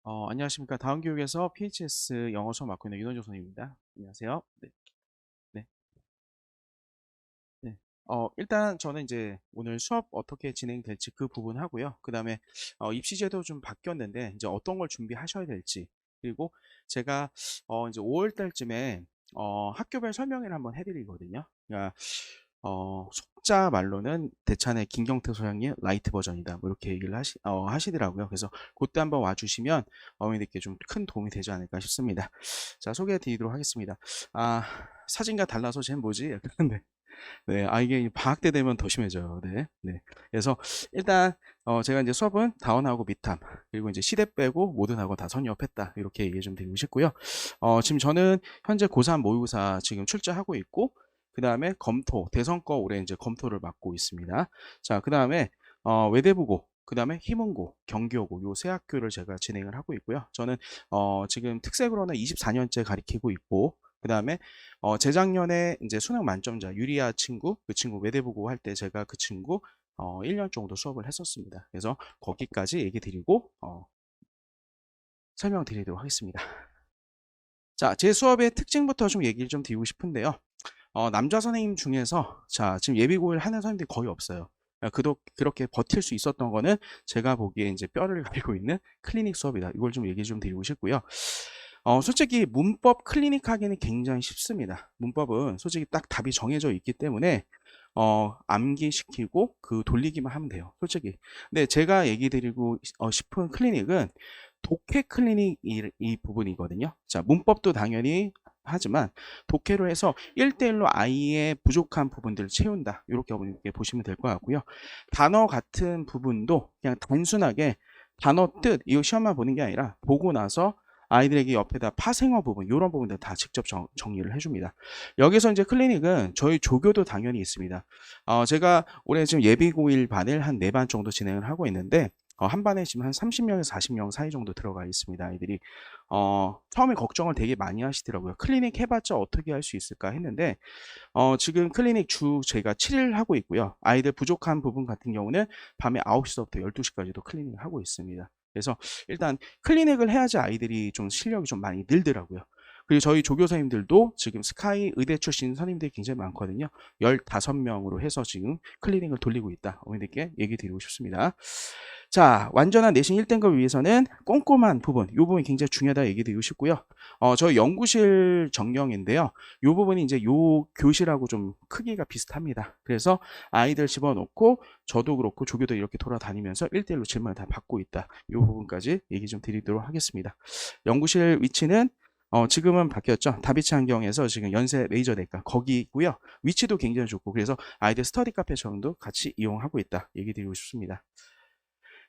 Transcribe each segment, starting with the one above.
안녕하십니까. 다음교육에서 PHS 영어 수업 맡고 있는 윤원정 선생님입니다. 안녕하세요. 네, 네, 네. 일단 저는 이제 오늘 수업 어떻게 진행될지 그 부분 하고요. 그 다음에 입시제도 좀 바뀌었는데 이제 어떤 걸 준비하셔야 될지, 그리고 제가 이제 5월 달쯤에 학교별 설명회를 한번 해드리거든요. 그러니까 속자 말로는 대찬의 김경태 소장님 라이트 버전이다, 뭐 이렇게 얘기를 하시더라고요. 그래서 그때 한번 와주시면 어머니들께 좀 큰 도움이 되지 않을까 싶습니다. 자, 소개해 드리도록 하겠습니다. 아, 사진과 달라서 쟤는 뭐지? 약간, 네. 네, 이게 방학 때 되면 더 심해져요. 네, 네. 그래서 일단 제가 이제 수업은 다원하고 미탐, 그리고 이제 시대 빼고 모든하고 다 선입했다, 이렇게 얘기 좀 드리고 싶고요. 지금 저는 현재 고3 모의고사 지금 출제하고 있고, 그 다음에 검토 대선거 올해 이제 검토를 맡고 있습니다. 자, 그 다음에 외대부고, 그 다음에 희문고, 경기여고, 요 세 학교를 제가 진행을 하고 있고요. 저는 지금 특색으로는 24년째 가리키고 있고, 그 다음에 재작년에 이제 수능 만점자 유리아 친구, 그 친구 외대부고 할 때 제가 그 친구 1년 정도 수업을 했었습니다. 그래서 거기까지 얘기 드리고 설명드리도록 하겠습니다. 자, 제 수업의 특징부터 좀 얘기를 좀 드리고 싶은데요. 남자 선생님 중에서 자, 지금 예비고일 하는 선생님들이 거의 없어요. 그렇게 버틸 수 있었던 거는 제가 보기에 이제 뼈를 가리고 있는 클리닉 수업이다. 이걸 좀 얘기 좀 드리고 싶고요. 솔직히 문법 클리닉 하기는 굉장히 쉽습니다. 문법은 솔직히 딱 답이 정해져 있기 때문에 암기시키고 그 돌리기만 하면 돼요. 솔직히. 근데 제가 얘기 드리고 싶은 클리닉은 독해 클리닉 이 부분이거든요. 자, 문법도 당연히 하지만 독해로 해서 1대1로 아이의 부족한 부분들을 채운다, 이렇게 보시면 될 것 같고요. 단어 같은 부분도 그냥 단순하게 단어 뜻, 이거 시험만 보는 게 아니라 보고 나서 아이들에게 옆에다 파생어 부분, 이런 부분들 다 직접 정리를 해줍니다. 여기서 이제 클리닉은 저희 조교도 당연히 있습니다. 제가 올해 지금 예비고1 반을 한 4반 정도 진행을 하고 있는데, 한 반에 지금 한 30명에서 40명 사이 정도 들어가 있습니다. 아이들이 처음에 걱정을 되게 많이 하시더라고요. 클리닉 해봤자 어떻게 할 수 있을까 했는데, 지금 클리닉 주 제가 7일 하고 있고요. 아이들 부족한 부분 같은 경우는 밤에 9시부터 12시까지도 클리닉을 하고 있습니다. 그래서 일단 클리닉을 해야지 아이들이 좀 실력이 좀 많이 늘더라고요. 그리고 저희 조교사님들도 지금 스카이 의대 출신 선생님들이 굉장히 많거든요. 15명으로 해서 지금 클리닉을 돌리고 있다, 어머니들께 얘기 드리고 싶습니다. 자, 완전한 내신 1등급을 위해서는 꼼꼼한 부분, 이 부분이 굉장히 중요하다 얘기 드리고 싶고요. 저희 연구실 정령인데요. 이 부분이 이제 요 교실하고 좀 크기가 비슷합니다. 그래서 아이들 집어넣고 저도 그렇고 조교도 이렇게 돌아다니면서 1대1로 질문을 다 받고 있다, 이 부분까지 얘기 좀 드리도록 하겠습니다. 연구실 위치는 지금은 바뀌었죠. 다비치 환경에서 지금 연세 레이저 대가 거기 있고요. 위치도 굉장히 좋고, 그래서 아이들 스터디 카페처럼도 같이 이용하고 있다, 얘기 드리고 싶습니다.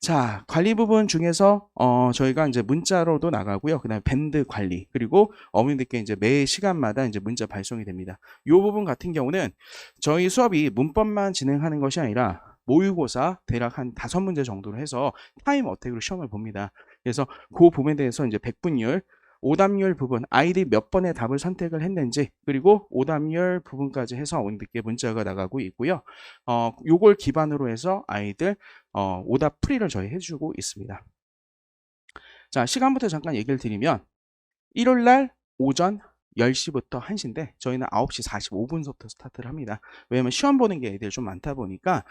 자, 관리 부분 중에서 저희가 이제 문자로도 나가고요. 그다음에 밴드 관리, 그리고 어머님들께 이제 매 시간마다 이제 문자 발송이 됩니다. 이 부분 같은 경우는 저희 수업이 문법만 진행하는 것이 아니라 모의고사 대략 한 5문제 정도로 해서 타임 어택으로 시험을 봅니다. 그래서 그 부분에 대해서 이제 백분율, 오답률 부분, 아이들이 몇 번의 답을 선택을 했는지, 그리고 오답률 부분까지 해서 어머님들께 문자가 나가고 있고요. 요걸 기반으로 해서 아이들 오답 풀이를 저희 해주고 있습니다. 자, 시간부터 잠깐 얘기를 드리면 1월 날 오전 10시부터 1시인데 저희는 9시 45분부터 스타트를 합니다. 왜냐면 시험 보는 게 애들이 좀 많다 보니까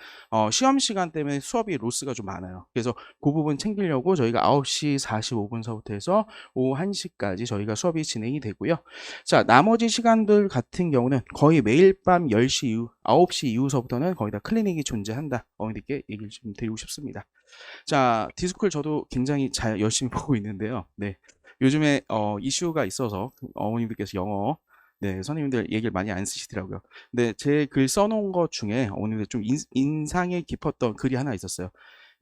시험 시간 때문에 수업이 로스가 좀 많아요. 그래서 그 부분 챙기려고 저희가 9시 45분서부터 해서 오후 1시까지 저희가 수업이 진행이 되고요. 자, 나머지 시간들 같은 경우는 거의 매일 밤 10시 이후, 9시 이후서부터는 거의 다 클리닉이 존재한다, 어머니께 얘기를 좀 드리고 싶습니다. 자, 디스콜 저도 굉장히 잘 열심히 보고 있는데요. 네. 요즘에 이슈가 있어서 어머님들께서 영어, 네, 선생님들 얘기를 많이 안 쓰시더라고요. 근데 제 글 써놓은 것 중에 어머님들 좀 인상에 깊었던 글이 하나 있었어요.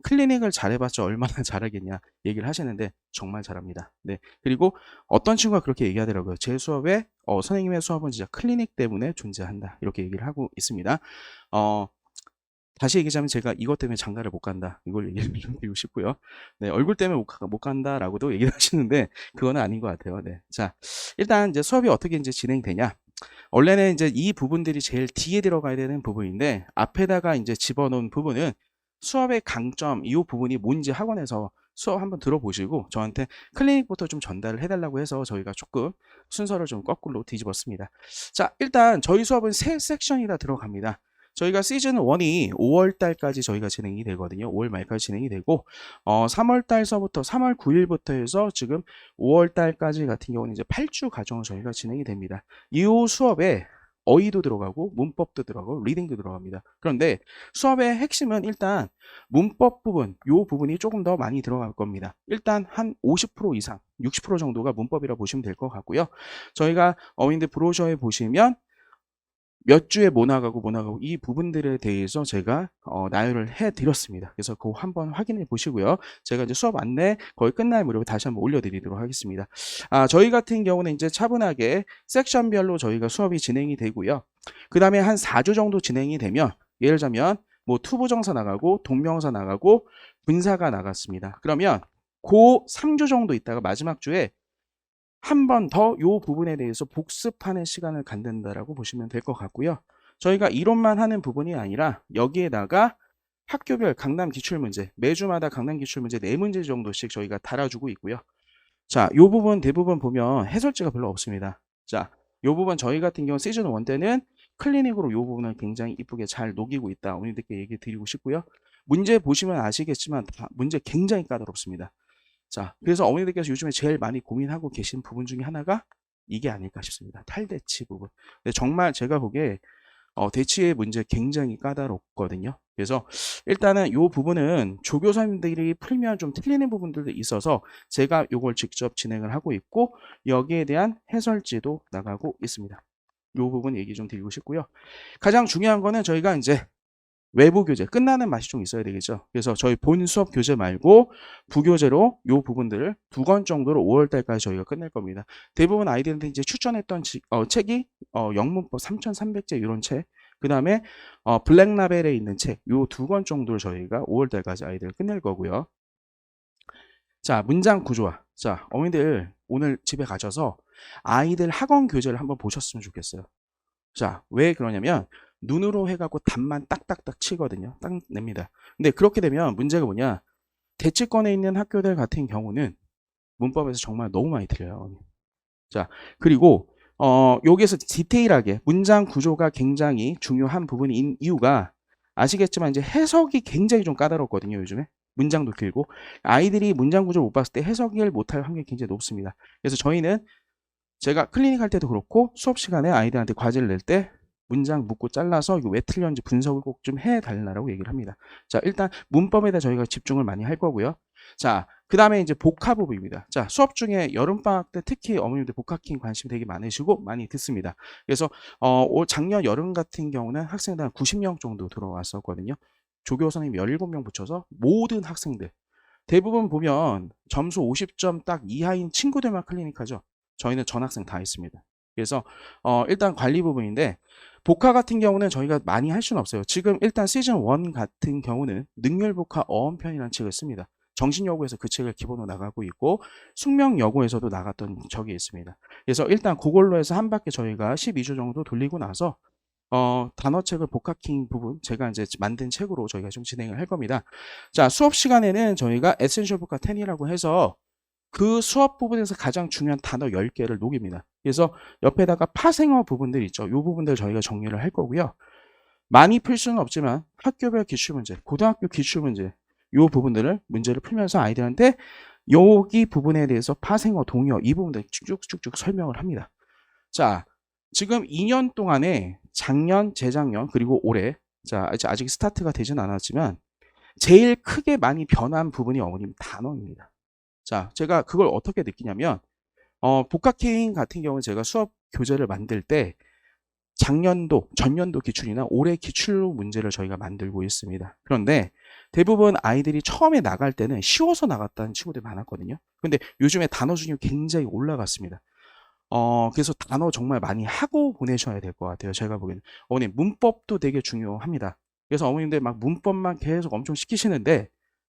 클리닉을 잘해봤자 얼마나 잘하겠냐 얘기를 하시는데 정말 잘합니다. 네. 그리고 어떤 친구가 그렇게 얘기하더라고요. 제 수업에 선생님의 수업은 진짜 클리닉 때문에 존재한다, 이렇게 얘기를 하고 있습니다. 다시 얘기하자면 제가 이것 때문에 장가를 못 간다, 이걸 얘기를 좀 드리고 싶고요. 네, 얼굴 때문에 못 간다라고도 얘기를 하시는데 그거는 아닌 것 같아요. 네, 자, 일단 이제 수업이 어떻게 이제 진행되냐. 원래는 이제 이 부분들이 제일 뒤에 들어가야 되는 부분인데 앞에다가 이제 집어넣은 부분은 수업의 강점, 이 부분이 뭔지 학원에서 수업 한번 들어보시고 저한테 클리닉부터 좀 전달을 해달라고 해서 저희가 조금 순서를 좀 거꾸로 뒤집었습니다. 자, 일단 저희 수업은 세 섹션이 다 들어갑니다. 저희가 시즌 1이 5월 달까지 저희가 진행이 되거든요. 5월 말까지 진행이 되고 3월 달서부터 3월 9일부터 해서 지금 5월 달까지 같은 경우는 이제 8주 과정을 저희가 진행이 됩니다. 이 수업에 어휘도 들어가고 문법도 들어가고 리딩도 들어갑니다. 그런데 수업의 핵심은 일단 문법 부분, 요 부분이 조금 더 많이 들어갈 겁니다. 일단 한 50% 이상, 60% 정도가 문법이라 보시면 될 것 같고요. 저희가 어휘인데 브로셔에 보시면 몇 주에 뭐 나가고 이 부분들에 대해서 제가 나열을 해드렸습니다. 그래서 그거 한번 확인해 보시고요. 제가 이제 수업 안내 거의 끝날 무렵에 다시 한번 올려드리도록 하겠습니다. 저희 같은 경우는 이제 차분하게 섹션별로 저희가 수업이 진행이 되고요. 그 다음에 한 4주 정도 진행이 되면 예를 들자면 뭐 투부정사 나가고 동명사 나가고 분사가 나갔습니다. 그러면 그 3주 정도 있다가 마지막 주에 한 번 더 이 부분에 대해서 복습하는 시간을 갖는다라고 보시면 될 것 같고요. 저희가 이론만 하는 부분이 아니라 여기에다가 학교별 강남 기출문제, 매주마다 강남 기출문제 4문제 정도씩 저희가 달아주고 있고요. 자, 이 부분 대부분 보면 해설지가 별로 없습니다. 자, 이 부분 저희 같은 경우 시즌 1 때는 클리닉으로 이 부분을 굉장히 이쁘게 잘 녹이고 있다. 어머님들께 얘기 드리고 싶고요. 문제 보시면 아시겠지만 문제 굉장히 까다롭습니다. 자, 그래서 어머니들께서 요즘에 제일 많이 고민하고 계신 부분 중에 하나가 이게 아닐까 싶습니다. 탈대치 부분. 근데 정말 제가 보기에 대치의 문제 굉장히 까다롭거든요. 그래서 일단은 이 부분은 조교사님들이 풀면 좀 틀리는 부분들도 있어서 제가 이걸 직접 진행을 하고 있고 여기에 대한 해설지도 나가고 있습니다. 이 부분 얘기 좀 드리고 싶고요. 가장 중요한 거는 저희가 이제 외부 교재 끝나는 맛이 좀 있어야 되겠죠. 그래서 저희 본 수업 교재 말고 부교재로 이 부분들을 2권 정도로 5월 달까지 저희가 끝낼 겁니다. 대부분 아이들한테 이제 추천했던 책이 영문법 3,300제 이런 책, 그 다음에 블랙라벨에 있는 책, 이 2권 정도를 저희가 5월 달까지 아이들 끝낼 거고요. 자, 문장 구조화. 자, 어머니들 오늘 집에 가셔서 아이들 학원 교재를 한번 보셨으면 좋겠어요. 자, 왜 그러냐면 눈으로 해갖고 답만 딱딱딱 치거든요. 딱 냅니다. 근데 그렇게 되면 문제가 뭐냐? 대치권에 있는 학교들 같은 경우는 문법에서 정말 너무 많이 틀려요. 자, 그리고 여기에서 디테일하게 문장 구조가 굉장히 중요한 부분인 이유가 아시겠지만 이제 해석이 굉장히 좀 까다롭거든요. 요즘에 문장도 길고 아이들이 문장 구조를 못 봤을 때 해석을 못할 확률이 굉장히 높습니다. 그래서 저희는 제가 클리닉 할 때도 그렇고 수업 시간에 아이들한테 과제를 낼 때 문장 묶고 잘라서 이거 왜 틀렸는지 분석을 꼭 좀 해달라고 얘기를 합니다. 자, 일단 문법에다 저희가 집중을 많이 할 거고요. 자, 그 다음에 이제 복화 부분입니다. 자, 수업 중에 여름방학 때 특히 어머님들 복화킹 관심 되게 많으시고 많이 듣습니다. 그래서 작년 여름 같은 경우는 학생들 한 90명 정도 들어왔었거든요. 조교 선생님 17명 붙여서 모든 학생들 대부분 보면 점수 50점 딱 이하인 친구들만 클리닉 하죠. 저희는 전 학생 다 있습니다. 그래서 일단 관리 부분인데 복화 같은 경우는 저희가 많이 할 수는 없어요. 지금 일단 시즌 1 같은 경우는 능률복화 어원편이라는 책을 씁니다. 정신여고에서 그 책을 기본으로 나가고 있고 숙명여고에서도 나갔던 적이 있습니다. 그래서 일단 그걸로 해서 한 바퀴 저희가 12주 정도 돌리고 나서 단어책을 복화킹 부분 제가 이제 만든 책으로 저희가 좀 진행을 할 겁니다. 자, 수업 시간에는 저희가 에센셜 복화 10이라고 해서 그 수업 부분에서 가장 중요한 단어 10개를 녹입니다. 그래서 옆에다가 파생어 부분들 있죠. 이 부분들 저희가 정리를 할 거고요. 많이 풀 수는 없지만 학교별 기출문제, 고등학교 기출문제 이 부분들을 문제를 풀면서 아이들한테 여기 부분에 대해서 파생어, 동의어 이 부분들 쭉쭉쭉 설명을 합니다. 자, 지금 2년 동안에 작년, 재작년 그리고 올해 자 아직 스타트가 되진 않았지만 제일 크게 많이 변한 부분이 어머님 단어입니다. 자, 제가 그걸 어떻게 느끼냐면 복합케인 같은 경우는 제가 수업 교재를 만들 때 작년도, 전년도 기출이나 올해 기출로 문제를 저희가 만들고 있습니다. 그런데 대부분 아이들이 처음에 나갈 때는 쉬워서 나갔다는 친구들이 많았거든요. 근데 요즘에 단어 중에 굉장히 올라갔습니다. 그래서 단어 정말 많이 하고 보내셔야 될 것 같아요. 제가 보기에는. 어머님, 문법도 되게 중요합니다. 그래서 어머님들 막 문법만 계속 엄청 시키시는데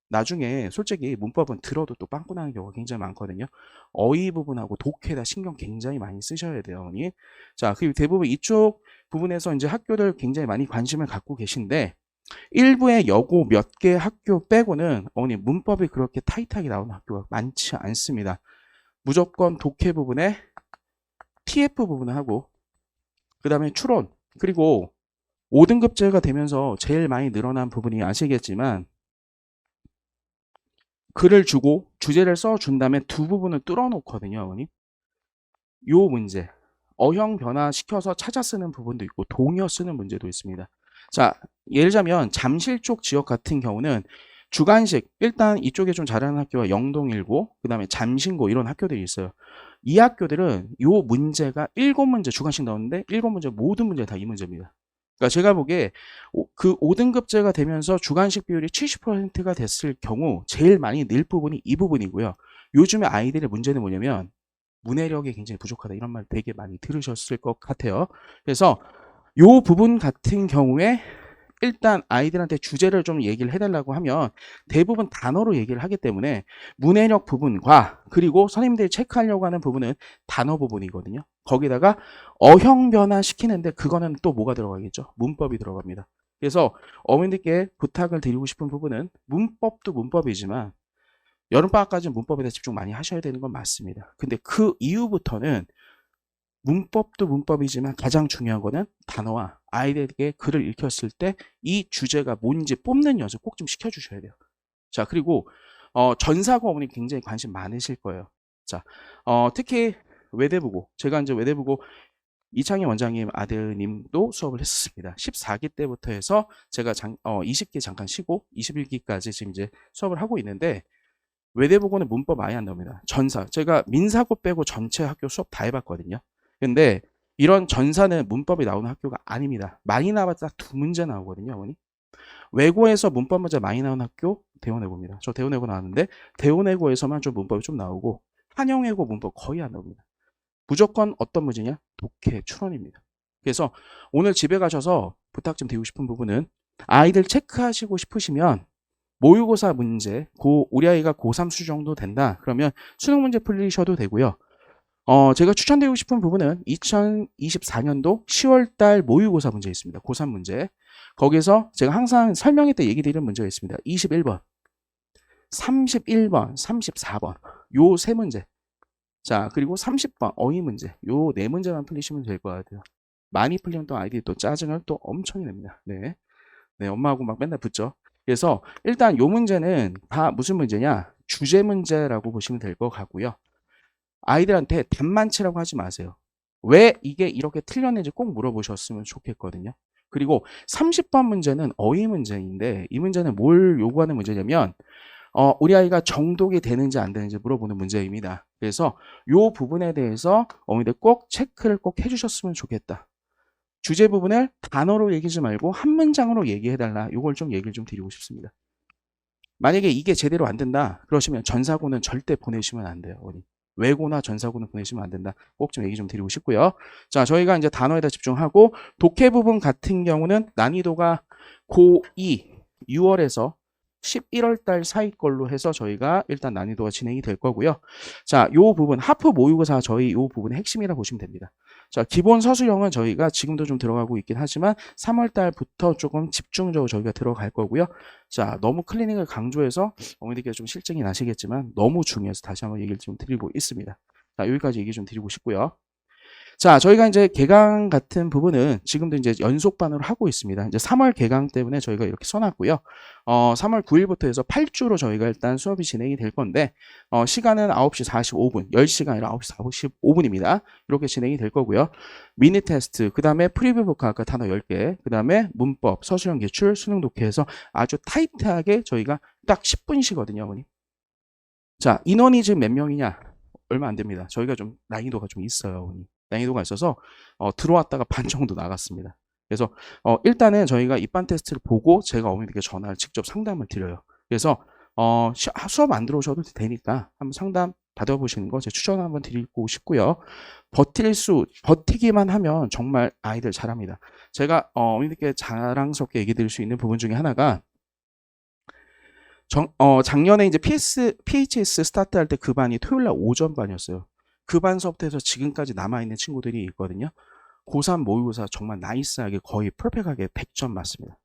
나중에 솔직히 문법은 들어도 또 빵꾸 나는 경우가 굉장히 많거든요. 어휘 부분하고 독해다 신경 굉장히 많이 쓰셔야 돼요, 어머니. 자, 그리고 대부분 이쪽 부분에서 이제 학교들 굉장히 많이 관심을 갖고 계신데 일부의 여고 몇 개 학교 빼고는 어머니 문법이 그렇게 타이트하게 나오는 학교가 많지 않습니다. 무조건 독해 부분에 TF 부분을 하고 그 다음에 추론 그리고 5등급제가 되면서 제일 많이 늘어난 부분이 아시겠지만 글을 주고 주제를 써준 다음에 두 부분을 뚫어놓거든요. 어머니. 요 문제 어형 변화시켜서 찾아 쓰는 부분도 있고 동의어 쓰는 문제도 있습니다. 자, 예를 들자면 잠실 쪽 지역 같은 경우는 주관식 일단 이쪽에 좀 잘하는 학교가 영동일고 그 다음에 잠신고 이런 학교들이 있어요. 이 학교들은 요 문제가 7문제 주관식 나오는데 7문제 모든 문제 다 이 문제입니다. 그러니까 제가 보기에 그 5등급제가 되면서 주관식 비율이 70%가 됐을 경우 제일 많이 늘 부분이 이 부분이고요. 요즘에 아이들의 문제는 뭐냐면 문해력이 굉장히 부족하다 이런 말 되게 많이 들으셨을 것 같아요. 그래서 요 부분 같은 경우에 일단 아이들한테 주제를 좀 얘기를 해달라고 하면 대부분 단어로 얘기를 하기 때문에 문해력 부분과 그리고 선생님들이 체크하려고 하는 부분은 단어 부분이거든요. 거기다가 어형 변화 시키는데 그거는 또 뭐가 들어가겠죠? 문법이 들어갑니다. 그래서 어머님들께 부탁을 드리고 싶은 부분은 문법도 문법이지만 여름방학까지는 문법에 대해 집중 많이 하셔야 되는 건 맞습니다. 근데 그 이후부터는 문법도 문법이지만 가장 중요한 거는 단어와 아이들에게 글을 읽혔을 때 이 주제가 뭔지 뽑는 연습 꼭 좀 시켜주셔야 돼요. 자, 그리고 전사고 어머니 굉장히 관심 많으실 거예요. 자, 특히 외대부고 제가 이제 외대부고 이창희 원장님 아드님도 수업을 했었습니다. 14기 때부터 해서 제가 20기 잠깐 쉬고 21기까지 지금 이제 수업을 하고 있는데 외대부고는 문법 아예 안 나옵니다. 전사 제가 민사고 빼고 전체 학교 수업 다 해봤거든요. 근데 이런 전사는 문법이 나오는 학교가 아닙니다. 많이 나왔자 2문제 나오거든요, 어머니. 외고에서 문법 문제 많이 나오는 학교 대원외고입니다. 저 대원외고 나왔는데 대원외고에서만 좀 문법이 좀 나오고 한영외고 문법 거의 안 나옵니다. 무조건 어떤 문제냐? 독해 추론입니다. 그래서 오늘 집에 가셔서 부탁 좀 드리고 싶은 부분은 아이들 체크하시고 싶으시면 모의고사 문제, 우리 아이가 고3 수준 정도 된다. 그러면 수능 문제 풀리셔도 되고요. 제가 추천드리고 싶은 부분은 2024년도 10월달 모의고사 문제 있습니다. 고3 문제. 거기서 제가 항상 설명회 때 얘기 드리는 문제가 있습니다. 21번, 31번, 34번. 요 세 문제. 자, 그리고 30번 어휘 문제. 요 네 문제만 풀리시면 될 것 같아요. 많이 풀리면 또 아이들이 또 짜증을 또 엄청 냅니다. 네. 네, 엄마하고 막 맨날 붙죠. 그래서 일단 요 문제는 다 무슨 문제냐? 주제 문제라고 보시면 될 것 같고요. 아이들한테 답만치라고 하지 마세요. 왜 이게 이렇게 틀렸는지 꼭 물어보셨으면 좋겠거든요. 그리고 30번 문제는 어휘 문제인데 이 문제는 뭘 요구하는 문제냐면 우리 아이가 정독이 되는지 안 되는지 물어보는 문제입니다. 그래서 요 부분에 대해서 어머니들 꼭 체크를 꼭 해주셨으면 좋겠다. 주제 부분을 단어로 얘기하지 말고 한 문장으로 얘기해달라. 요걸 좀 얘기를 좀 드리고 싶습니다. 만약에 이게 제대로 안 된다 그러시면 전사고는 절대 보내시면 안 돼요. 어머니. 외고나 전사고는 보내시면 안 된다. 꼭 좀 얘기 좀 드리고 싶고요. 자, 저희가 이제 단어에다 집중하고 독해 부분 같은 경우는 난이도가 고2 6월에서 11월 달 사이 걸로 해서 저희가 일단 난이도가 진행이 될 거고요. 자, 요 부분 하프 모의고사 저희 요 부분의 핵심이라 보시면 됩니다. 자, 기본 서술형은 저희가 지금도 좀 들어가고 있긴 하지만 3월 달부터 조금 집중적으로 저희가 들어갈 거고요. 자, 너무 클리닝을 강조해서 어머니들께 좀 실증이 나시겠지만 너무 중요해서 다시 한번 얘기를 좀 드리고 있습니다. 자, 여기까지 얘기 좀 드리고 싶고요. 자, 저희가 이제 개강 같은 부분은 지금도 이제 연속반으로 하고 있습니다. 이제 3월 개강 때문에 저희가 이렇게 써놨고요. 3월 9일부터 해서 8주로 저희가 일단 수업이 진행이 될 건데, 시간은 9시 45분, 10시가 아니라 9시 45분입니다. 이렇게 진행이 될 거고요. 미니 테스트, 그 다음에 프리뷰 복화 아까 단어 10개, 그 다음에 문법, 서술형 기출, 수능 독해에서 아주 타이트하게 저희가 딱 10분이시거든요, 어머니. 자, 인원이 지금 몇 명이냐? 얼마 안 됩니다. 저희가 좀 난이도가 좀 있어요, 어머니. 난이도가 있어서 들어왔다가 반 정도 나갔습니다. 그래서 일단은 저희가 입반 테스트를 보고 제가 어머니께 전화를 직접 상담을 드려요. 그래서 수업 안 들어오셔도 되니까 한번 상담 받아보시는 거 제가 추천 한번 드리고 싶고요. 버티기만 하면 정말 아이들 잘합니다. 제가 어머니께 자랑스럽게 얘기 드릴 수 있는 부분 중에 하나가 작년에 이제 PHS 스타트 할 때 그 반이 토요일날 오전 반이었어요. 그 반 수업부터 해서 지금까지 남아있는 친구들이 있거든요. 고3 모의고사 정말 나이스하게 거의 퍼펙하게 100점 맞습니다.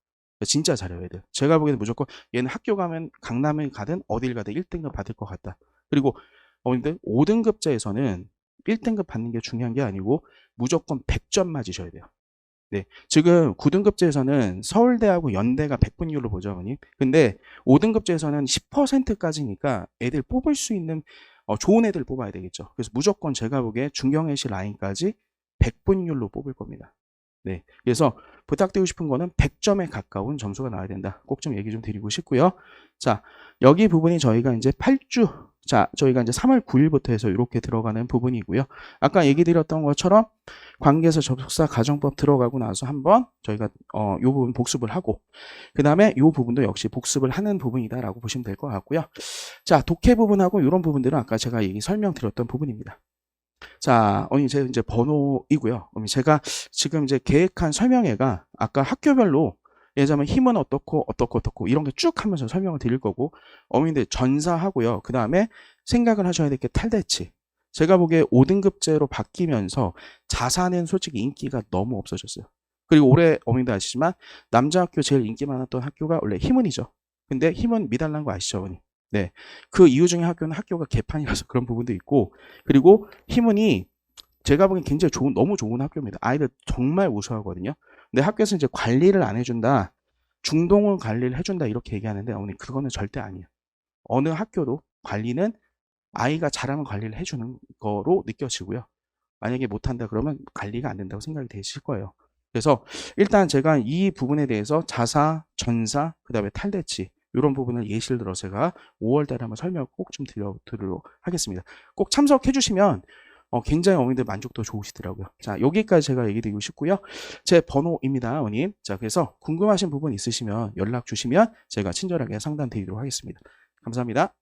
진짜 잘해요, 애들. 제가 보기에는 무조건 얘는 학교 가면 강남을 가든 어딜 가든 1등급 받을 것 같다. 그리고 어머님들 5등급제에서는 1등급 받는 게 중요한 게 아니고 무조건 100점 맞으셔야 돼요. 네, 지금 9등급제에서는 서울대하고 연대가 100분율로 보죠, 어머님. 근데 5등급제에서는 10%까지니까 애들 뽑을 수 있는 좋은 애들 뽑아야 되겠죠. 그래서 무조건 제가 보기에 중경외시 라인까지 100분율로 뽑을 겁니다. 네, 그래서 부탁드리고 싶은 거는 100점에 가까운 점수가 나와야 된다. 꼭 좀 얘기 좀 드리고 싶고요. 자, 여기 부분이 저희가 이제 8주, 자, 저희가 이제 3월 9일부터 해서 이렇게 들어가는 부분이고요. 아까 얘기 드렸던 것처럼 관계에서 접속사 가정법 들어가고 나서 한번 저희가 요 부분 복습을 하고 그 다음에 요 부분도 역시 복습을 하는 부분이다라고 보시면 될 것 같고요. 자, 독해 부분하고 이런 부분들은 아까 제가 설명드렸던 부분입니다. 자, 제 이제 번호이고요. 제가 지금 이제 계획한 설명회가 아까 학교별로 예를 들면 힘은 어떻고 이런 게 쭉 하면서 설명을 드릴 거고 어머님들 전사하고요. 그 다음에 생각을 하셔야 될 게 탈대치. 제가 보기에 5등급제로 바뀌면서 자사는 솔직히 인기가 너무 없어졌어요. 그리고 올해 어머님들 아시지만 남자 학교 제일 인기 많았던 학교가 원래 힘은이죠. 근데 힘은 미달난 거 아시죠, 어머니? 네. 그 이유 중에 학교는 학교가 개판이라서 그런 부분도 있고 그리고 힘은이 제가 보기엔 굉장히 너무 좋은 학교입니다. 아이들 정말 우수하거든요. 근데 학교에서 이제 관리를 안 해준다. 중동을 관리를 해준다 이렇게 얘기하는데 어머니 그거는 절대 아니에요. 어느 학교도 관리는 아이가 잘하면 관리를 해주는 거로 느껴지고요. 만약에 못한다 그러면 관리가 안 된다고 생각이 되실 거예요. 그래서 일단 제가 이 부분에 대해서 자사, 전사, 그 다음에 탈대치 이런 부분을 예시를 들어 제가 5월 달에 한번 설명을 꼭 좀 드리도록 하겠습니다. 꼭 참석해 주시면 굉장히 어머님들 만족도 좋으시더라고요. 자, 여기까지 제가 얘기 드리고 싶고요. 제 번호입니다, 어머님. 자, 그래서 궁금하신 부분 있으시면 연락 주시면 제가 친절하게 상담 드리도록 하겠습니다. 감사합니다.